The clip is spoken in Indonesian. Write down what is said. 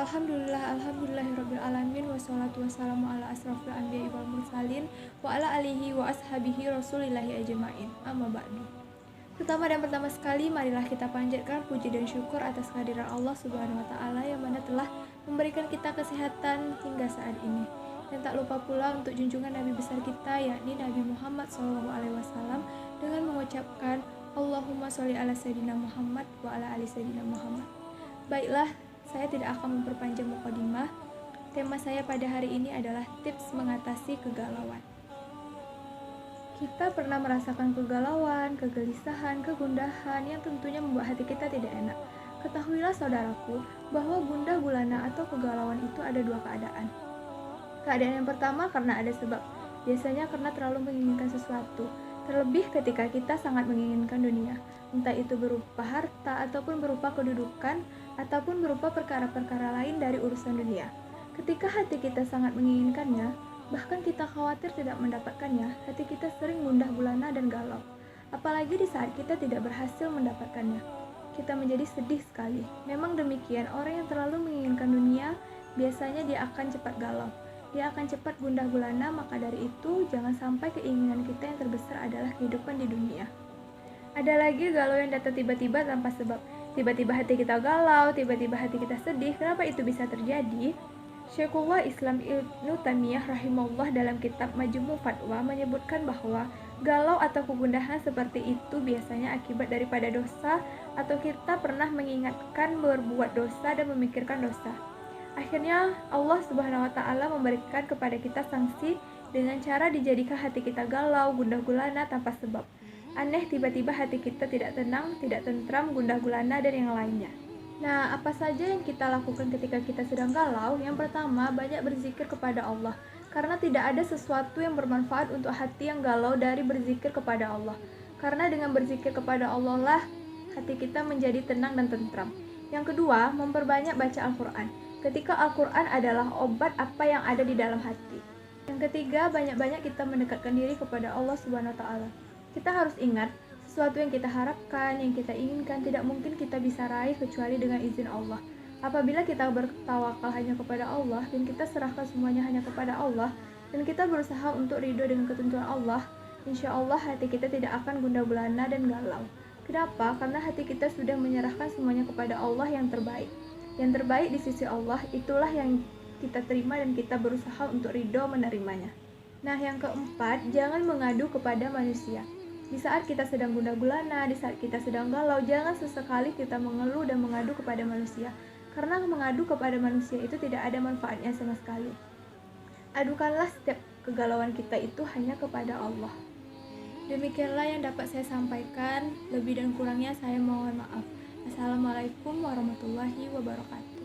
Alhamdulillahirabbil alamin wassalatu wassalamu ala asrofil anbiya'i wal mursalin wa ala alihi wa ashabihi rasulillahi ajmain. Amma ba'du. Pertama sekali marilah kita panjatkan puji dan syukur atas kehadiran Allah Subhanahu wa taala yang mana telah memberikan kita kesehatan hingga saat ini. Dan tak lupa pula untuk junjungan Nabi besar kita yakni Nabi Muhammad SAW dengan mengucapkan Allahumma sholli ala sayyidina Muhammad wa ala ali sayyidina Muhammad. Baiklah, saya tidak akan memperpanjang mukadimah. Tema saya pada hari ini adalah tips mengatasi kegalauan. Kita pernah merasakan kegalauan, kegelisahan, kegundahan yang tentunya membuat hati kita tidak enak. Ketahuilah saudaraku, bahwa gundah gulana atau kegalauan itu ada dua keadaan. Keadaan yang pertama karena ada sebab, biasanya karena terlalu menginginkan sesuatu, terlebih ketika kita sangat menginginkan dunia, entah itu berupa harta ataupun berupa kedudukan, ataupun berupa perkara-perkara lain dari urusan dunia. Ketika hati kita sangat menginginkannya, bahkan kita khawatir tidak mendapatkannya, hati kita sering gundah gulana dan galau. Apalagi di saat kita tidak berhasil mendapatkannya, kita menjadi sedih sekali. Memang demikian, orang yang terlalu menginginkan dunia, biasanya dia akan cepat galau. Dia akan cepat gundah gulana, maka dari itu, jangan sampai keinginan kita yang terbesar adalah kehidupan di dunia. Ada lagi galau yang datang tiba-tiba tanpa sebab. Tiba-tiba hati kita galau, tiba-tiba hati kita sedih. Kenapa itu bisa terjadi? Syekhullah Islam Ibnu Taimiyah rahimahullah dalam kitab Majmu' Fatwa menyebutkan bahwa galau atau kegundahan seperti itu biasanya akibat daripada dosa atau kita pernah mengingatkan berbuat dosa dan memikirkan dosa. Akhirnya Allah Subhanahu wa taala memberikan kepada kita sanksi dengan cara dijadikan hati kita galau, gundah gulana tanpa sebab. Aneh, tiba-tiba hati kita tidak tenang, tidak tentram, gundah gulana, dan yang lainnya. Nah, apa saja yang kita lakukan ketika kita sedang galau? Yang pertama, banyak berzikir kepada Allah. Karena tidak ada sesuatu yang bermanfaat untuk hati yang galau dari berzikir kepada Allah. Karena dengan berzikir kepada Allah lah, hati kita menjadi tenang dan tentram. Yang kedua, memperbanyak baca Al-Quran. Ketika Al-Quran adalah obat apa yang ada di dalam hati. Yang ketiga, banyak-banyak kita mendekatkan diri kepada Allah Subhanahu wa taala. Kita harus ingat, sesuatu yang kita harapkan, yang kita inginkan tidak mungkin kita bisa raih kecuali dengan izin Allah. Apabila kita bertawakal hanya kepada Allah dan kita serahkan semuanya hanya kepada Allah dan kita berusaha untuk ridho dengan ketentuan Allah, insya Allah hati kita tidak akan gundah gulana dan galau. Kenapa? Karena hati kita sudah menyerahkan semuanya kepada Allah yang terbaik. Yang terbaik di sisi Allah itulah yang kita terima dan kita berusaha untuk ridho menerimanya. Nah, yang keempat, jangan mengadu kepada manusia. Di saat kita sedang gundah gulana, di saat kita sedang galau, jangan sesekali kita mengeluh dan mengadu kepada manusia. Karena mengadu kepada manusia itu tidak ada manfaatnya sama sekali. Adukanlah setiap kegalauan kita itu hanya kepada Allah. Demikianlah yang dapat saya sampaikan. Lebih dan kurangnya saya mohon maaf. Assalamualaikum warahmatullahi wabarakatuh.